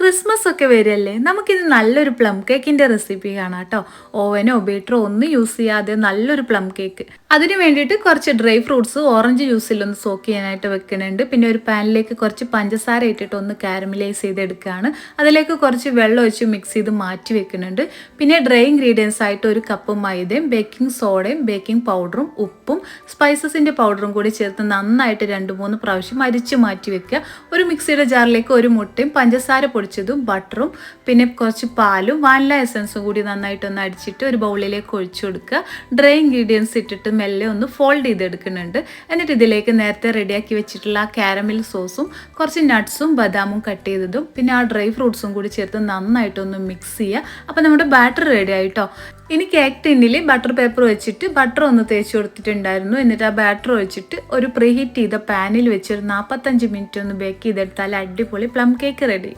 Christmas ഒക്കെ വരികയല്ലേ, നമുക്കിത് നല്ലൊരു പ്ലം കേക്കിൻ്റെ റെസിപ്പി കാണാം കേട്ടോ. ഓവനോ ബീറ്ററോ ഒന്നും യൂസ് ചെയ്യാതെ നല്ലൊരു പ്ലം കേക്ക്. അതിന് വേണ്ടിയിട്ട് കുറച്ച് ഡ്രൈ ഫ്രൂട്ട്സ് ഓറഞ്ച് ജ്യൂസിലൊന്ന് സോക്ക് ചെയ്യാനായിട്ട് വെക്കുന്നുണ്ട്. പിന്നെ ഒരു പാനിലേക്ക് കുറച്ച് പഞ്ചസാര ഇട്ടിട്ട് ഒന്ന് കാരമലൈസ് ചെയ്തെടുക്കുകയാണ്. അതിലേക്ക് കുറച്ച് വെള്ളം ഒഴിച്ച് മിക്സ് ചെയ്ത് മാറ്റി വെക്കുന്നുണ്ട്. പിന്നെ ഡ്രൈ ഇൻഗ്രീഡിയൻസ് ആയിട്ട് ഒരു കപ്പ് മൈദയും ബേക്കിംഗ് സോഡയും ബേക്കിംഗ് പൗഡറും ഉപ്പും സ്പൈസസിൻ്റെ പൗഡറും കൂടി ചേർത്ത് നന്നായിട്ട് 2-3 പ്രാവശ്യം അരിച്ച് മാറ്റി വെക്കുക. ഒരു മിക്സിയുടെ ജാറിലേക്ക് ഒരു മുട്ടയും പഞ്ചസാര പൊടിച്ചതും ബട്ടറും പിന്നെ കുറച്ച് പാലും വാനില എസൻസും കൂടി നന്നായിട്ടൊന്ന് അടിച്ചിട്ട് ഒരു ബൗളിലേക്ക് ഒഴിച്ചു കൊടുക്കുക. ഡ്രൈ ഇൻഗ്രീഡിയൻസ് ഇട്ടിട്ട് മെല്ലെ ഒന്ന് ഫോൾഡ് ചെയ്തെടുക്കുന്നുണ്ട്. എന്നിട്ട് ഇതിലേക്ക് നേരത്തെ റെഡിയാക്കി വെച്ചിട്ടുള്ള ആ കാരമൽ സോസും കുറച്ച് നട്ട്സും ബദാമും കട്ട് ചെയ്തതും പിന്നെ ആ ഡ്രൈ ഫ്രൂട്ട്സും കൂടി ചേർത്ത് നന്നായിട്ടൊന്ന് മിക്സ് ചെയ്യുക. അപ്പോൾ നമ്മുടെ ബാറ്റർ റെഡി ആയിട്ടോ. ഇനി കേക്ക് ടിന്നിൽ ബട്ടർ പേപ്പർ വെച്ചിട്ട് ബട്ടർ ഒന്ന് തേച്ച് കൊടുത്തിട്ടുണ്ടായിരുന്നു. എന്നിട്ട് ആ ബാറ്റർ വെച്ചിട്ട് ഒരു പ്രീഹീറ്റ് ചെയ്ത പാനിൽ വെച്ചൊരു 45 മിനിറ്റ് ഒന്ന് ബേക്ക് ചെയ്തെടുത്താൽ അടിപൊളി പ്ലം കേക്ക് റെഡി.